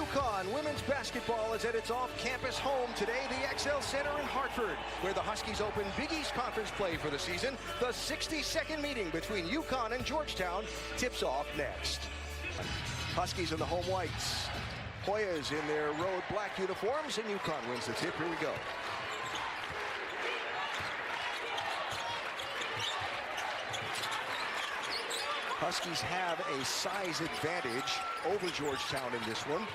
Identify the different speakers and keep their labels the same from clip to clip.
Speaker 1: UConn women's basketball is at its off-campus home today, the XL Center in Hartford, where the Huskies open Big East Conference play for the season. The 62nd meeting between UConn and Georgetown tips off next. Huskies in the home whites. Hoyas in their road black uniforms, and UConn wins the tip. Here we go. Huskies have a size advantage over Georgetown in this one.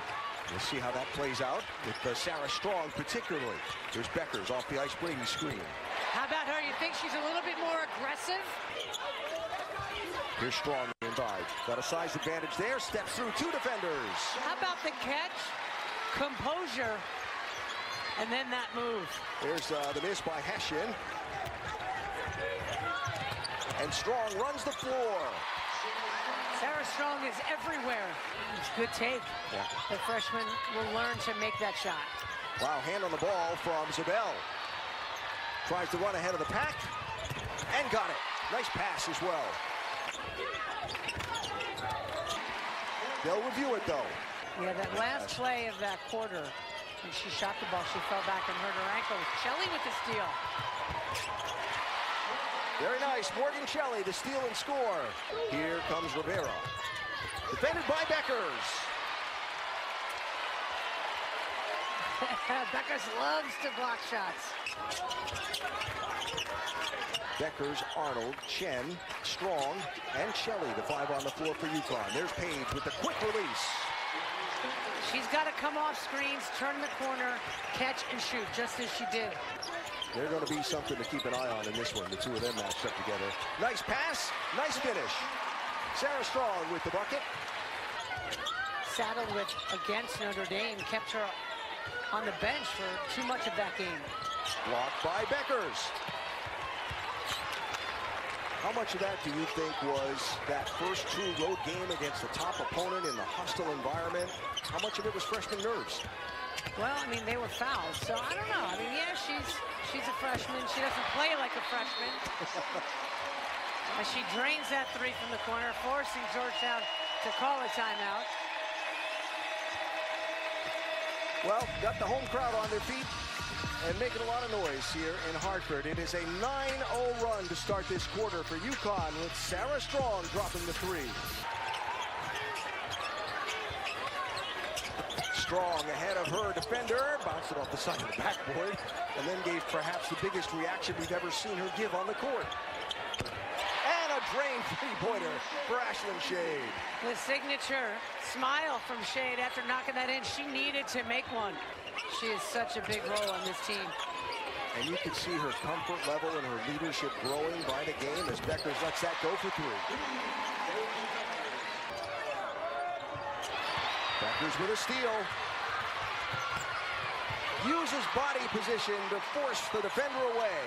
Speaker 1: We'll see how that plays out with Sarah Strong particularly. There's Beckers off the Ice Brady screen.
Speaker 2: How about her? You think she's a little bit more aggressive?
Speaker 1: Here's Strong inside. Got a size advantage there. Steps through two defenders.
Speaker 2: How about the catch? Composure. And then that move.
Speaker 1: There's the miss by Hessian. And Strong runs the floor.
Speaker 2: Sarah Strong is everywhere. It's a good take.
Speaker 1: Yeah.
Speaker 2: The freshman will learn to make that shot.
Speaker 1: Wow, hand on the ball from Zabel. Tries to run ahead of the pack. And got it. Nice pass as well. They'll review it, though.
Speaker 2: Yeah, that last play of that quarter, when she shot the ball, she fell back and hurt her ankle. Shelley with the steal.
Speaker 1: Very nice. Morgan Shelley, the steal and score. Here comes Rivera. Defended by Beckers.
Speaker 2: Beckers loves to block shots.
Speaker 1: Beckers, Arnold, Chen, Strong, and Shelley, the five on the floor for UConn. There's Page with the quick release.
Speaker 2: She's got to come off screens, turn the corner, catch and shoot, just as she did.
Speaker 1: They're going to be something to keep an eye on in this one. The two of them matched up together. Nice pass, nice finish. Sarah Strong with the bucket.
Speaker 2: Saddled with against Notre Dame, kept her on the bench for too much of that game.
Speaker 1: Blocked by Beckers. How much of that do you think was that first true road game against the top opponent in the hostile environment? How much of it was freshman nerves?
Speaker 2: Well, I mean, they were fouled, so I don't know. I mean, yeah, she's a freshman. She doesn't play like a freshman. As she drains that three from the corner, forcing Georgetown to call a timeout.
Speaker 1: Well, got the home crowd on their feet and making a lot of noise here in Hartford. It is a 9-0 run to start this quarter for UConn, with Sarah Strong dropping the three. Strong ahead of her defender, bounced it off the side of the backboard, and then gave perhaps the biggest reaction we've ever seen her give on the court. And a drain three-pointer for Ashlyn Shade.
Speaker 2: The signature smile from Shade after knocking that in. She needed to make one. She is such a big role on this team.
Speaker 1: And you can see her comfort level and her leadership growing by the game as Beckers lets that go for three. Beckers with a steal. Uses body position to force the defender away.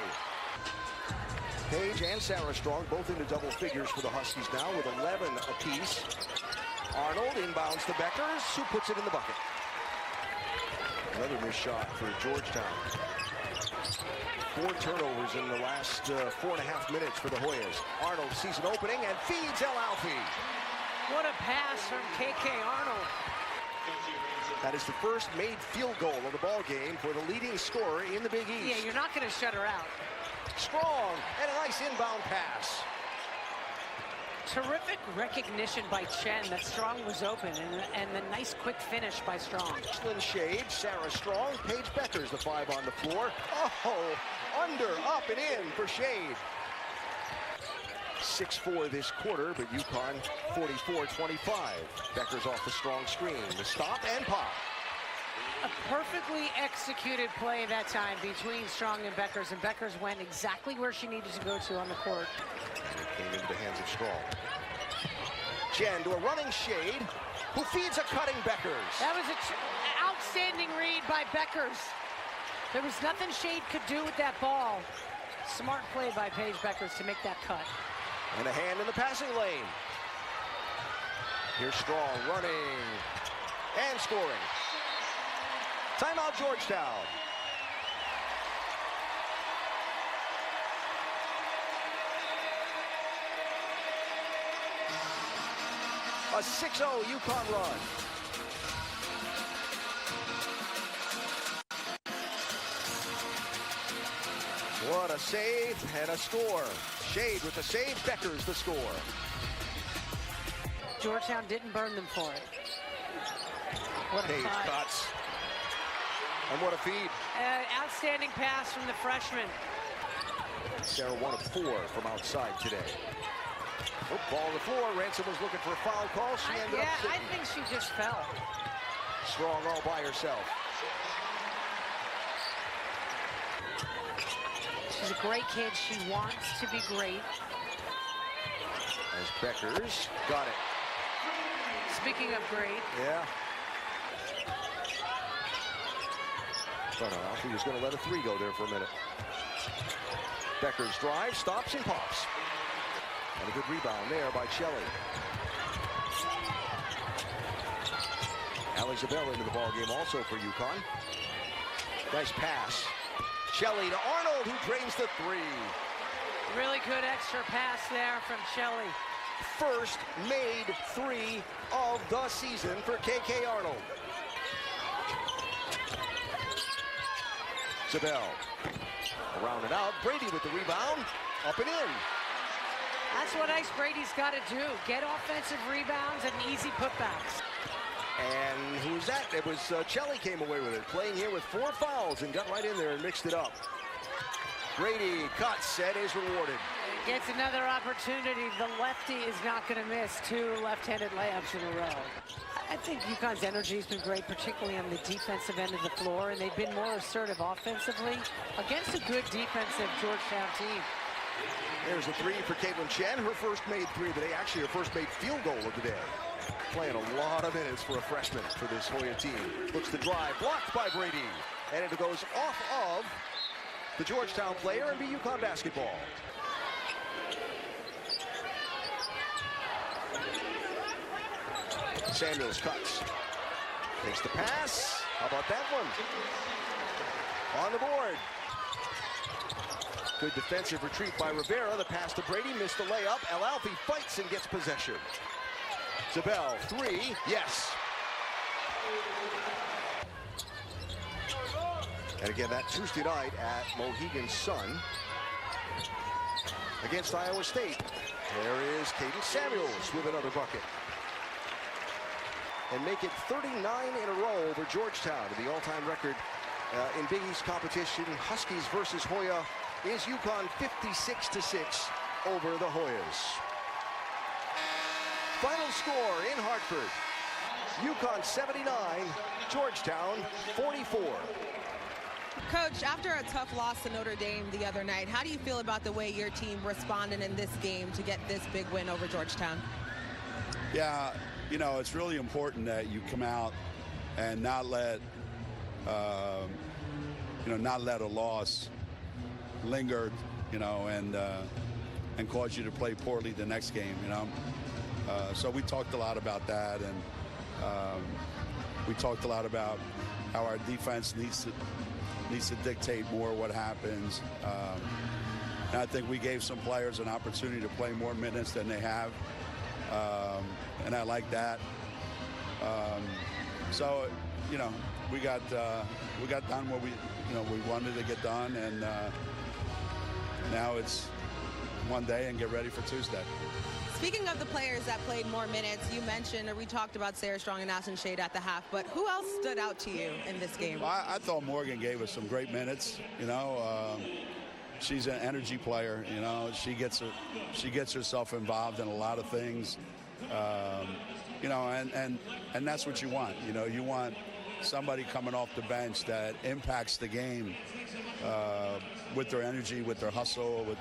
Speaker 1: Page and Sarah Strong both into double figures for the Huskies now with 11 apiece. Arnold inbounds to Beckers, who puts it in the bucket. Another missed shot for Georgetown. 4 turnovers in the last 4.5 minutes for the Hoyas. Arnold sees an opening and feeds El Alfie.
Speaker 2: What a pass from KK Arnold.
Speaker 1: That is the first made field goal of the ball game for the leading scorer in the Big East.
Speaker 2: Yeah, you're not going to shut her out.
Speaker 1: Strong and a nice inbound pass.
Speaker 2: Terrific recognition by Chen that Strong was open, and the nice quick finish by Strong.
Speaker 1: Ashlyn Shade, Sarah Strong, Paige Beckers, the five on the floor. Oh, under, up, and in for Shade. 6-4 this quarter, but UConn 44-25. Beckers off the Strong screen. The stop and pop.
Speaker 2: A perfectly executed play that time between Strong and Beckers went exactly where she needed to go to on the court.
Speaker 1: And it came into the hands of Strong. Jen to a running Shade, who feeds a cutting Beckers.
Speaker 2: That was an outstanding read by Beckers. There was nothing Shade could do with that ball. Smart play by Paige Beckers to make that cut.
Speaker 1: And a hand in the passing lane. Here's Strong running and scoring. Timeout Georgetown. A 6-0 UConn run. What a save and a score. Shade with the save, Beckers the score.
Speaker 2: Georgetown didn't burn them for it. What a
Speaker 1: Page
Speaker 2: fight.
Speaker 1: cuts. And what a feed.
Speaker 2: Outstanding pass from the freshman.
Speaker 1: Sarah 1 of 4 from outside today. Oh, ball on the floor. Ransom was looking for a foul call. She ended up
Speaker 2: I
Speaker 1: sitting.
Speaker 2: think she just fell.
Speaker 1: Strong all by herself.
Speaker 2: She's a great kid. She wants to be great.
Speaker 1: As Beckers got it.
Speaker 2: Speaking of great.
Speaker 1: Yeah. But Alfie was going to let a 3 go there for a minute. Beckers drive, stops and pops. And a good rebound there by Shelley. Allie Zabel into the ballgame also for UConn. Nice pass. Shelley to Arnold, who drains the 3.
Speaker 2: Really good extra pass there from Shelley.
Speaker 1: First made 3 of the season for KK Arnold. Zabel around and out. Brady with the rebound. Up and in.
Speaker 2: That's what Ice Brady's got to do. Get offensive rebounds and easy putbacks.
Speaker 1: And who's that? It was Shelley came away with it. Playing here with 4 fouls and got right in there and mixed it up. Brady cuts and is rewarded.
Speaker 2: Gets another opportunity. The lefty is not going to miss 2 left-handed layups in a row. I think UConn's energy has been great, particularly on the defensive end of the floor, and they've been more assertive offensively against a good defensive Georgetown team.
Speaker 1: There's a 3 for Caitlin Chen. Her first made 3 of the day. Actually, her first made field goal of the day. Playing a lot of minutes for a freshman for this Hoya team. Looks to drive, blocked by Brady. And it goes off of the Georgetown player and be UConn basketball. Samuels cuts. Takes the pass. How about that one? On the board. Good defensive retreat by Rivera. The pass to Brady. Missed the layup. El Alfi fights and gets possession. Zabel, 3. Yes. And again, that Tuesday night at Mohegan Sun against Iowa State. There is Kaden Samuels with another bucket. And make it 39 in a row over Georgetown to the all-time record in Big East competition. Huskies versus Hoya is UConn 56-6 over the Hoyas. Final score in Hartford. UConn 79, Georgetown 44.
Speaker 3: Coach, after a tough loss to Notre Dame the other night, how do you feel about the way your team responded in this game to get this big win over Georgetown?
Speaker 4: Yeah, you know, it's really important that you come out and not let, not let a loss linger, and cause you to play poorly the next game, So we talked a lot about that, and we talked a lot about how our defense needs to dictate more what happens. And I think we gave some players an opportunity to play more minutes than they have. And I like that. So, we got done what we wanted to get done, and now it's one day and get ready for Tuesday.
Speaker 3: Speaking of the players that played more minutes, you mentioned, or we talked about Sarah Strong and Ashton Shade at the half, but who else stood out to you in this game?
Speaker 4: Well, I thought Morgan gave us some great minutes. She's an energy player. She gets herself involved in a lot of things. And that's what you want. You want somebody coming off the bench that impacts the game with their energy, with their hustle,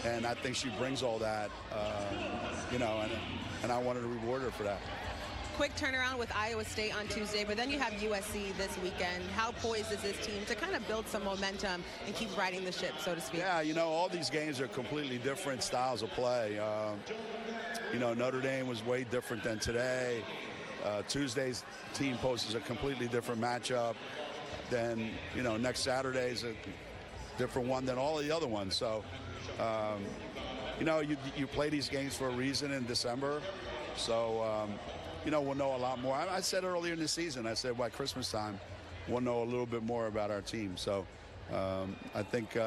Speaker 4: and I think she brings all that. And I wanted to reward her for that.
Speaker 3: Quick turnaround with Iowa State on Tuesday, but then you have USC this weekend. How poised is this team to kind of build some momentum and keep riding the ship, so to speak?
Speaker 4: Yeah, all these games are completely different styles of play. Notre Dame was way different than today. Tuesday's team poses a completely different matchup. Then, next Saturday's a different one than all the other ones. So, you play these games for a reason in December. So, we'll know a lot more. I said earlier in the season, I said by Christmas time, we'll know a little bit more about our team. So I think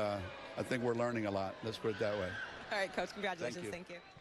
Speaker 4: I think we're learning a lot. Let's put it that way.
Speaker 3: All right, Coach, congratulations.
Speaker 4: Thank you.
Speaker 3: Thank you.